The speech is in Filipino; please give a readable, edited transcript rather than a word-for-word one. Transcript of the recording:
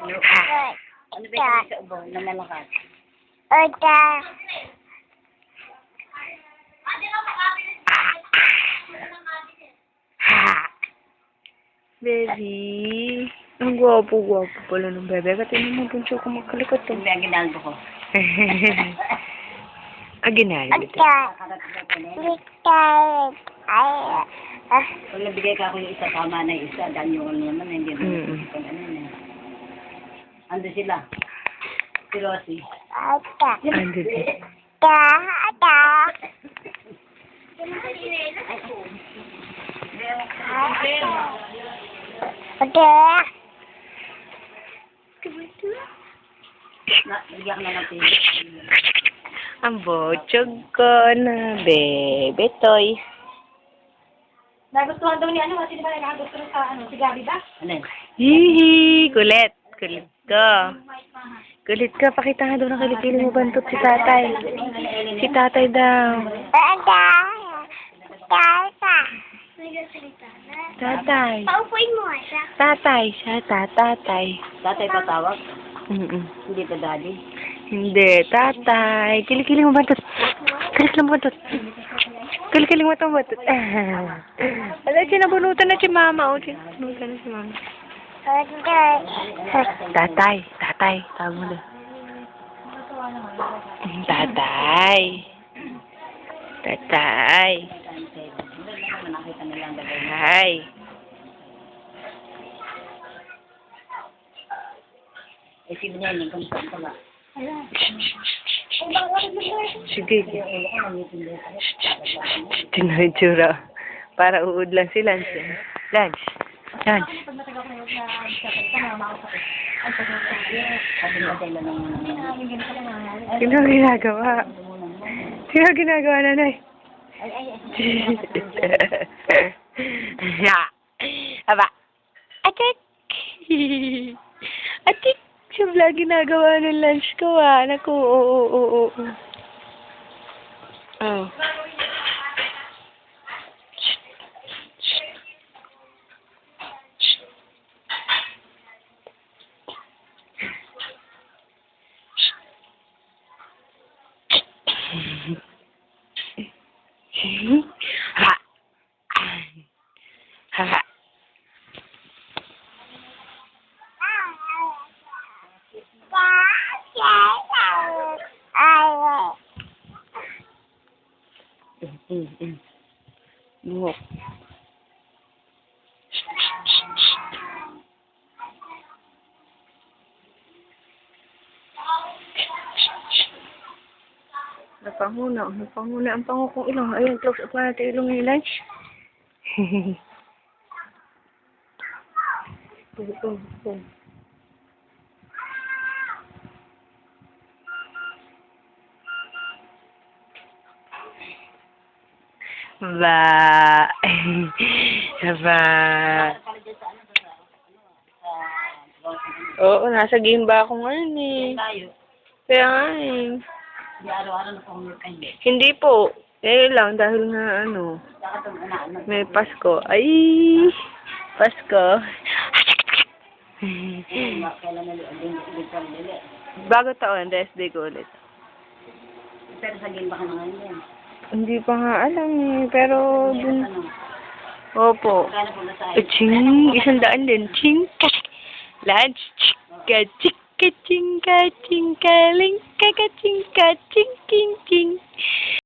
Ano ba yung sa ubo na malakas? Baby. Ang gwapo-gwapo pala ng bebe. Katingin mo bunso ko magkalikot to. Hindi ang ginaldo ko. Aginali dito. Pag nabigay ka ako yung isa, tama na yung isa. Dahil yung ano naman, hindi naman. Ando sila. Si Rosie. Ando dito. Bigyan ko na natin. Ang bochog ko na bebe toy. Nagustuhan daw ni ano, kasi di ba nakagustuhan sa ano, si Gabi ba? Ano? Hihi! Kulit. Kulit ko. Kulit ka. Pakita nga daw ng kilikili mo bantot si tatay. Si tatay daw. Tatay. Paupuin mo siya. Tatay. Siya tatay. Tatay patawag? Mm-mm. Hindi pa daddy? Hindi. Tatay. Kilikili mo bantot. Kilikili mo bantot. Kilikili mo itong bantot. Wala, sinabunutan na si mama. O, sinabunutan na si mama. Tatay. Tatay. Tawag mo doon. Tatay. Tatay. Nakita nila ang dagay. Tatay. Eh, si Benyamin, kamusta ka ba? Sige. Tinahitsura. Para uud lang si Lance. Lance. Lance. Sabi nila sila ng... Sino ang ginagawa? Sino ang ginagawa, nanay? Aba. Atik. Atik. Siya vlog ginagawa ng lunch ko, Naku, oo. Oh. Ha. Ha. Buhok. Napanguna ang pango kong ilong. Ayun, close up na natin ilong ni lunch. Ba. Ba. Oo, nasa game ba ako ngayon eh. Tayo. Kaya nga eh. Hindi araw-araw na pumulot kayo. Hindi po. Eh lang dahil nga ano. Saka itong anak. May Pasko. Ay! Pasko. Kailan na ulit pa rin ulit. Bago taon, rest day ko ulit. Pero sa game ba ka na ngayon yan? Hindi pa nga alam eh. Pero dun. Ano? Opo. Kaya na pula sa Ching! 100 din. Ching! Lunch! Chika! Chika! Ching! Kaling! Kaka! Ching! Ching! Ching! Ching!